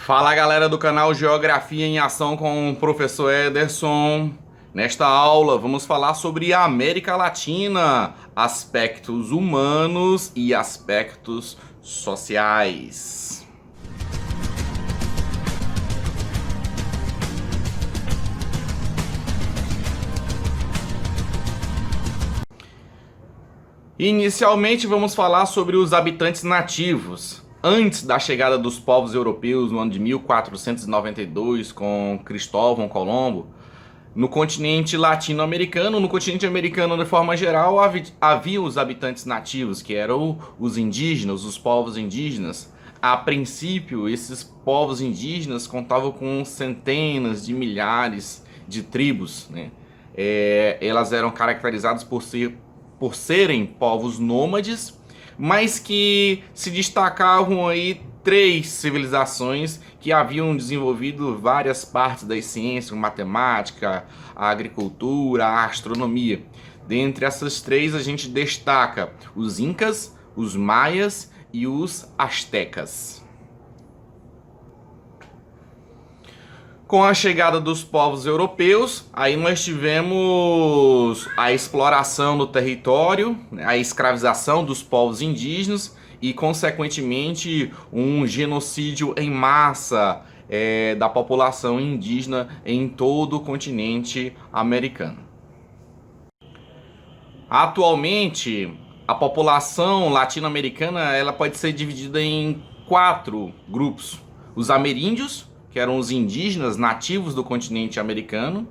Fala galera do canal Geografia em Ação com o professor Ederson. Nesta aula vamos falar sobre a América Latina, aspectos humanos e aspectos sociais. Inicialmente vamos falar sobre os habitantes nativos. Antes da chegada dos povos europeus no ano de 1492 com Cristóvão Colombo, no continente latino-americano, no continente americano de forma geral, havia os habitantes nativos, que eram os indígenas, os povos indígenas. A princípio, esses povos indígenas contavam com centenas de milhares de tribos, né? Elas eram caracterizadas por serem povos nômades, mas que se destacavam aí três civilizações que haviam desenvolvido várias partes das ciências, como matemática, a agricultura, a astronomia. Dentre essas três a gente destaca os incas, os maias e os astecas. Com a chegada dos povos europeus, aí nós tivemos a exploração do território, a escravização dos povos indígenas e, consequentemente, um genocídio em massa da população indígena em todo o continente americano. Atualmente, a população latino-americana ela pode ser dividida em 4 grupos: os ameríndios, que eram os indígenas nativos do continente americano,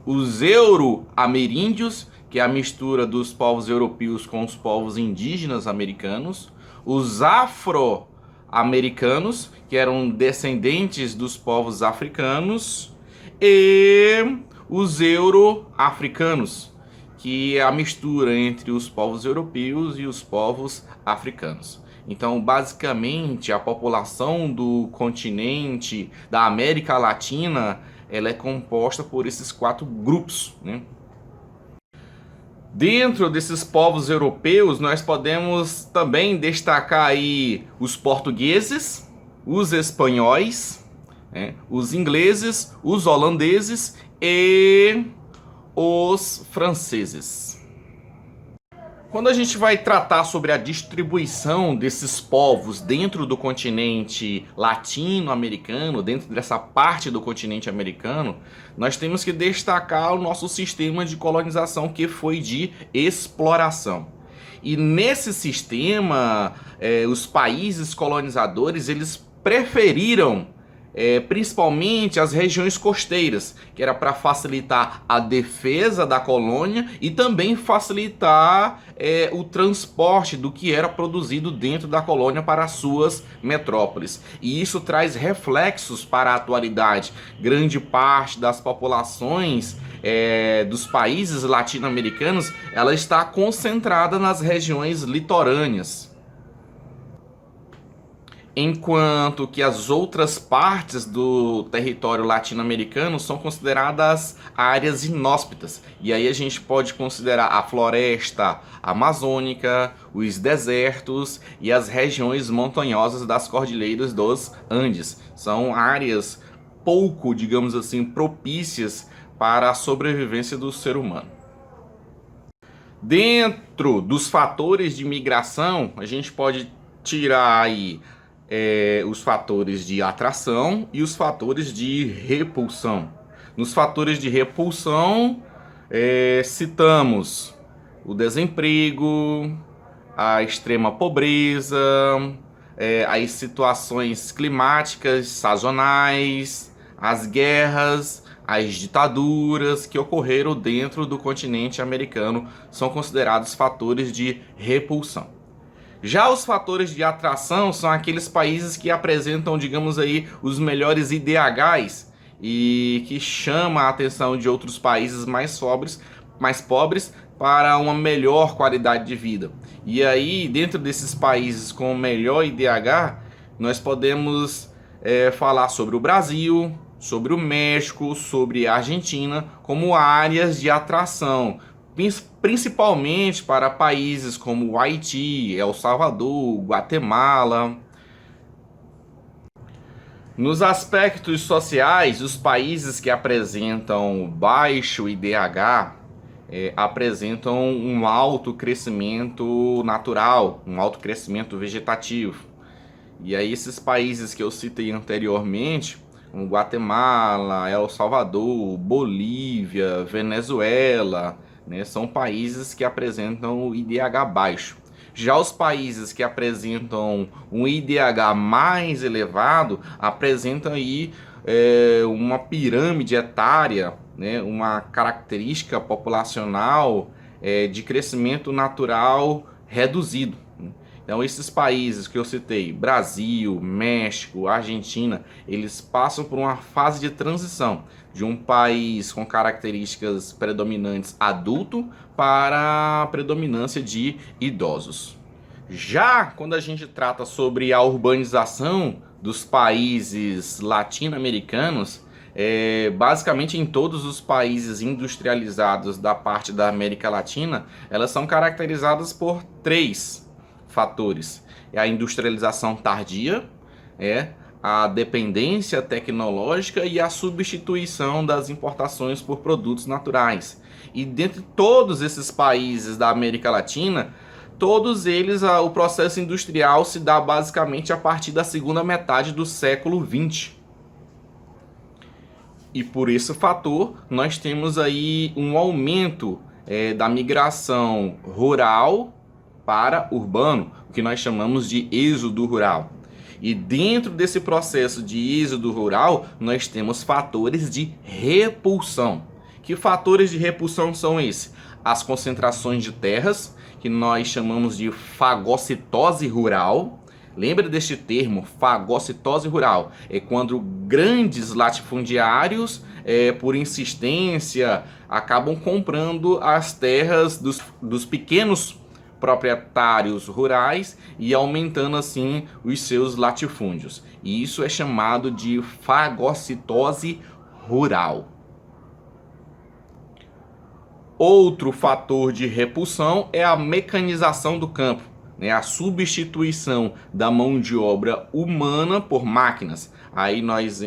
os euro-ameríndios, que é a mistura dos povos europeus com os povos indígenas americanos, os afro-americanos, que eram descendentes dos povos africanos, e os euro-africanos, que é a mistura entre os povos europeus e os povos africanos. Então, basicamente, a população do continente da América Latina, ela é composta por esses 4 grupos, né? Dentro desses povos europeus, nós podemos também destacar aí os portugueses, os espanhóis, né? Os ingleses, os holandeses e os franceses. Quando a gente vai tratar sobre a distribuição desses povos dentro do continente latino-americano, dentro dessa parte do continente americano, nós temos que destacar o nosso sistema de colonização, que foi de exploração. E nesse sistema, os países colonizadores, eles preferiram principalmente as regiões costeiras, que era para facilitar a defesa da colônia e também facilitar o transporte do que era produzido dentro da colônia para as suas metrópoles. E isso traz reflexos para a atualidade. Grande parte das populações dos países latino-americanos, ela está concentrada nas regiões litorâneas, enquanto que as outras partes do território latino-americano são consideradas áreas inóspitas. E aí a gente pode considerar a floresta amazônica, os desertos e as regiões montanhosas das cordilheiras dos Andes. São áreas pouco, digamos assim, propícias para a sobrevivência do ser humano. Dentro dos fatores de migração, a gente pode tirar aí os fatores de atração e os fatores de repulsão. Nos fatores de repulsão, citamos o desemprego, a extrema pobreza, as situações climáticas sazonais, as guerras, as ditaduras que ocorreram dentro do continente americano são considerados fatores de repulsão. Já os fatores de atração são aqueles países que apresentam, digamos aí, os melhores IDHs e que chamam a atenção de outros países mais pobres para uma melhor qualidade de vida. E aí, dentro desses países com o melhor IDH, nós podemos falar sobre o Brasil, sobre o México, sobre a Argentina, como áreas de atração, principalmente para países como o Haiti, El Salvador, Guatemala. Nos aspectos sociais, os países que apresentam baixo IDH apresentam um alto crescimento natural, um alto crescimento vegetativo. E aí esses países que eu citei anteriormente, como Guatemala, El Salvador, Bolívia, Venezuela, né, são países que apresentam IDH baixo. Já os países que apresentam um IDH mais elevado apresentam aí uma pirâmide etária, né, uma característica populacional de crescimento natural reduzido. Então esses países que eu citei, Brasil, México, Argentina, eles passam por uma fase de transição de um país com características predominantes adulto para a predominância de idosos. Já quando a gente trata sobre a urbanização dos países latino-americanos, basicamente em todos os países industrializados da parte da América Latina, elas são caracterizadas por três fatores: é a industrialização tardia, a dependência tecnológica e a substituição das importações por produtos naturais. E dentre todos esses países da América Latina, todos eles, o processo industrial se dá basicamente a partir da segunda metade do século XX. E por esse fator, nós temos aí um aumento da migração rural para urbano, o que nós chamamos de êxodo rural. E dentro desse processo de êxodo rural, nós temos fatores de repulsão. Que fatores de repulsão são esses? As concentrações de terras, que nós chamamos de fagocitose rural. Lembra deste termo, fagocitose rural? É quando grandes latifundiários, por insistência, acabam comprando as terras dos pequenos proprietários rurais e aumentando assim os seus latifúndios. E isso é chamado de fagocitose rural. Outro fator de repulsão é a mecanização do campo, né? A substituição da mão de obra humana por máquinas. Aí nós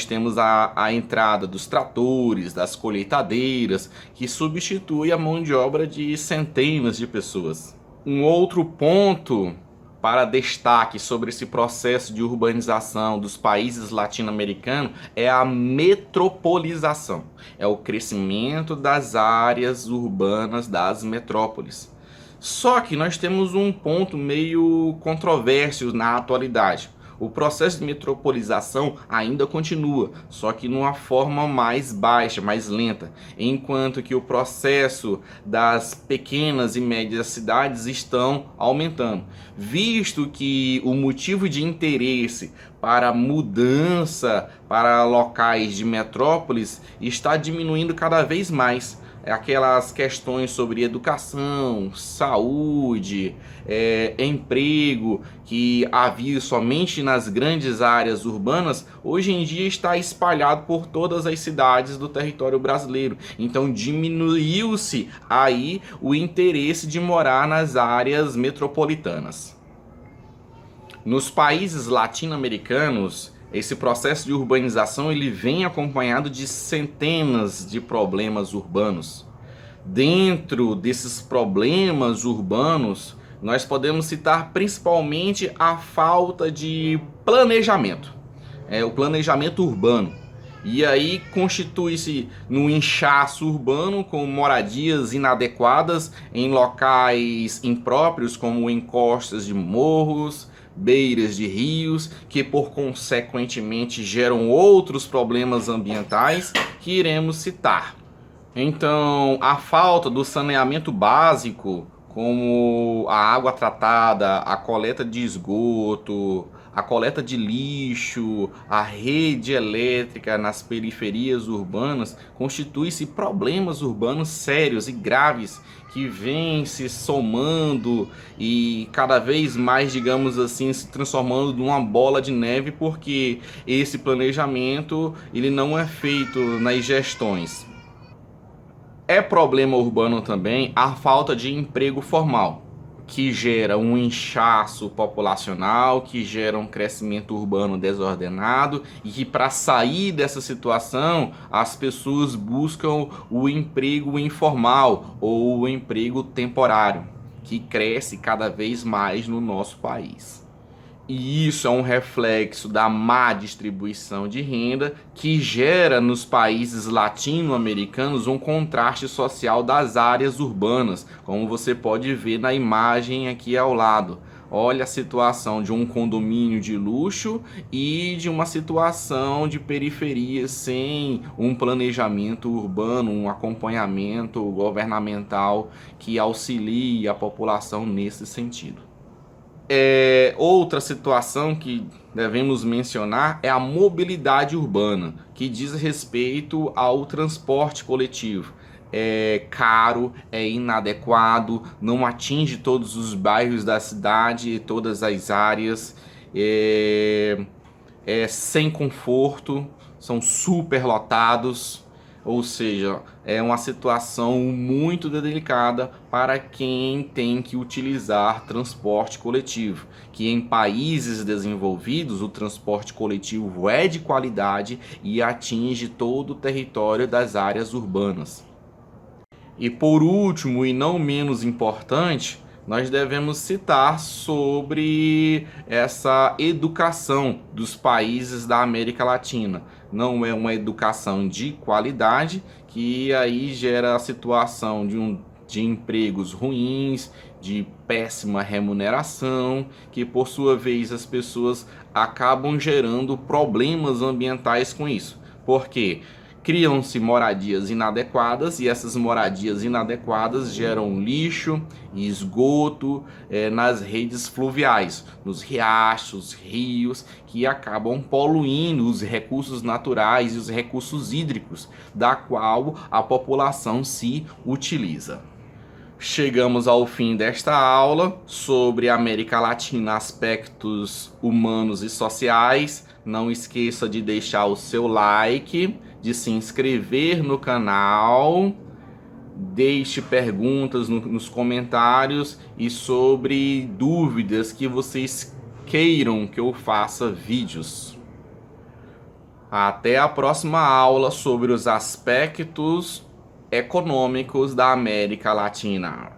temos a entrada dos tratores, das colheitadeiras, que substitui a mão de obra de centenas de pessoas. Um outro ponto para destaque sobre esse processo de urbanização dos países latino-americanos é a metropolização. É o crescimento das áreas urbanas das metrópoles. Só que nós temos um ponto meio controverso na atualidade. O processo de metropolização ainda continua, só que numa forma mais baixa, mais lenta, enquanto que o processo das pequenas e médias cidades estão aumentando, visto que o motivo de interesse para mudança para locais de metrópoles está diminuindo cada vez mais. Aquelas questões sobre educação, saúde, emprego, que havia somente nas grandes áreas urbanas, hoje em dia está espalhado por todas as cidades do território brasileiro. Então diminuiu-se aí o interesse de morar nas áreas metropolitanas. Nos países latino-americanos, esse processo de urbanização ele vem acompanhado de centenas de problemas urbanos. Dentro desses problemas urbanos, nós podemos citar principalmente a falta de planejamento, o planejamento urbano. E aí constitui-se no inchaço urbano com moradias inadequadas em locais impróprios, como encostas de morros, beiras de rios, que por consequentemente geram outros problemas ambientais que iremos citar. Então, a falta do saneamento básico, como a água tratada, a coleta de esgoto, a coleta de lixo, a rede elétrica nas periferias urbanas, constitui-se problemas urbanos sérios e graves que vêm se somando e cada vez mais, digamos assim, se transformando numa bola de neve, porque esse planejamento ele não é feito nas gestões. É problema urbano também a falta de emprego formal. que gera um inchaço populacional, que gera um crescimento urbano desordenado e que, para sair dessa situação, as pessoas buscam o emprego informal ou o emprego temporário, que cresce cada vez mais no nosso país. E isso é um reflexo da má distribuição de renda que gera nos países latino-americanos um contraste social das áreas urbanas, como você pode ver na imagem aqui ao lado. Olha a situação de um condomínio de luxo e de uma situação de periferia sem um planejamento urbano, um acompanhamento governamental que auxilie a população nesse sentido. Outra situação que devemos mencionar é a mobilidade urbana, que diz respeito ao transporte coletivo. É caro, é inadequado, não atinge todos os bairros da cidade e todas as áreas, é sem conforto, são superlotados. Ou seja, é uma situação muito delicada para quem tem que utilizar transporte coletivo, que em países desenvolvidos o transporte coletivo é de qualidade e atinge todo o território das áreas urbanas. E por último, e não menos importante, nós devemos citar sobre essa educação dos países da América Latina. Não é uma educação de qualidade, que aí gera a situação de empregos ruins, de péssima remuneração, que por sua vez as pessoas acabam gerando problemas ambientais com isso. Por quê? Criam-se moradias inadequadas e essas moradias inadequadas geram lixo e esgoto nas redes fluviais, nos riachos, rios, que acabam poluindo os recursos naturais e os recursos hídricos, da qual a população se utiliza. Chegamos ao fim desta aula sobre a América Latina, aspectos humanos e sociais. Não esqueça de deixar o seu like, de se inscrever no canal, deixe perguntas nos comentários e sobre dúvidas que vocês queiram que eu faça vídeos. Até a próxima aula sobre os aspectos econômicos da América Latina.